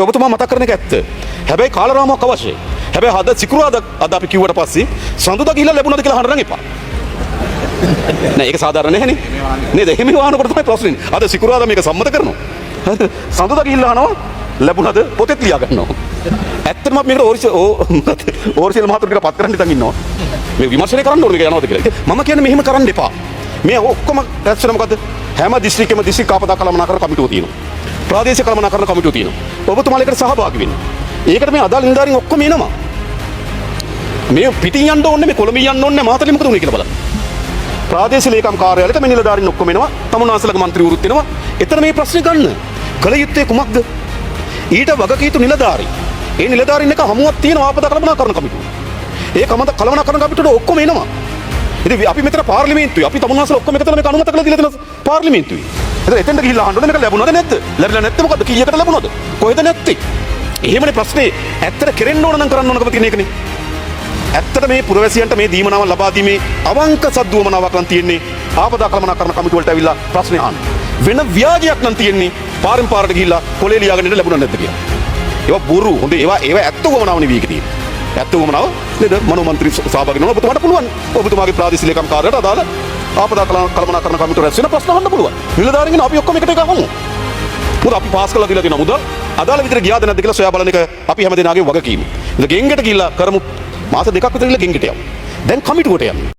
ඔබතුමා මතක් කරන එක ඇත්ත. හැබැයි කාලරාමයක් අවශ්‍යයි. හැබැයි අද සිකුරාදා අද අපි කිව්වට පස්සේ සඳුදා ගිහිල්ලා ලැබුණාද කියලා අහන්න නම් එපා. නෑ ඒක සාධාරණ නැහැනේ. නේද? එහෙම වහනකොට තමයි ප්‍රශ්නේ. අද සිකුරාදා මේක සම්මත කරනවා. සඳුදා ගිහිල්ලා අහනවා ලැබුණාද පොතේත් ලියා ගන්නවා. ඇත්තටම මේකට ඕර්සියල් මහතුරු ටික පත් කරන්න ඉතින් ඉන්නවා. මේ විමර්ශනය කරන්න ඕනේ මේක යනවාද කියලා. මම කියන්නේ මෙහෙම කරන්න එපා. මේ ඔක්කොම රැස් වෙන මොකද්ද? හැම දිස්ත්‍රික්කෙම දිස්ත්‍රික් ආපදා කළමනාකරණ කමිටුව තියෙනවා. ප්‍රාදේශීය කළමනාකරණ කමිටුව තියෙනවා. ඔබතුමාලේකට සහභාගී වෙන්න. ඒකට මේ අදාළ නිලධාරීන් ඔක්කොම එනවා. මේ පිටින් යන්න ඕනේ මේ කොළඹ යන්න ඕනේ මාතලේ මොකද උනේ කියලා බලන්න. ප්‍රාදේශීය ලේකම් කාර්යාලයට මේ නිලධාරීන් ඔක්කොම එනවා. තමුන්නාන්සලගේ മന്ത്രിවරුත් එනවා. එතන මේ ප්‍රශ්නේ ගන්න. කල යුත්තේ කුමක්ද? ඊට වගකීතු නිලධාරී. ඒ නිලධාරීන් එක හමුවක් තියෙන ආපදා කළමනාකරණ කමිටුව. ඒ කළමනාකරණ කමිටුවට ඔක්කොම එනවා. ඉතින් අපි මෙතන පාර්ලිමේන්තුවේ අපි තමුන්නාන්සල ඔක්කොම එකතන මේක අනුමත කරලා දීලා තියෙන පාර්ලිමේන්තුවේ. එතෙන්ට ගිහිල්ලා අහන්න ඕනේ මේක ලැබුණාද නැද්ද? ලැබිලා නැත්නම් මොකද්ද? කීයකට ලැබුණාද? කොහෙද නැත්තේ? එහෙමනේ ප්‍රශ්නේ. ඇත්තට කෙරෙන්න ඕන නම් කරන්න ඕනකම තියෙන එකනේ. ඇත්තට මේ පුරවැසියන්ට මේ දීමනාව ලබා දීමේ අවංක සද්දුවමනාවක් නම් තියෙන්නේ ආපදා කළමනාකරණ කමිටුව වලට ඇවිල්ලා ප්‍රශ්නේ අහන්න. වෙන ව්‍යාජයක් නම් තියෙන්නේ පාරෙන් පාරට ගිහිල්ලා කොලේ ලියාගෙන ඉන්න ලැබුණා නැද්ද කියලා. ඒවා බොරු. හොඳ ඒවා ඇත්ත වමනාව නෙවෙයි ඒක තියෙන්නේ. ඇත්ත වමනාව නේද? මනෝ මන්ත්‍රී සහභාගී වෙනවා. ඔබතුමාට පුළුවන්. ඔබතුමාගේ ප්‍රාදේශීය ලේකම් කාර්යාලයට අදාළ ආපදා කළමනාකරණ කමිටුව රැස් වෙන ප්‍රශ්න අහන්න පුළුවන්. නිලධාරීන් අපි ඔක්කොම එකට අහමු. මොකද අපි පාස් කරලා දීලා තියෙන මුදල් අදාළ විදිහට ගියාද නැද්ද කියලා සොයා බලන එක අපි හැමදෙනාගේම වගකීම. ඉතින් ගෙන්ගෙට ගිහිල්ලා කරමු. මාස දෙකක් විතර ගිහිල්ලා ගෙන්ගෙට යමු. දැන් කමිටුවට යමු.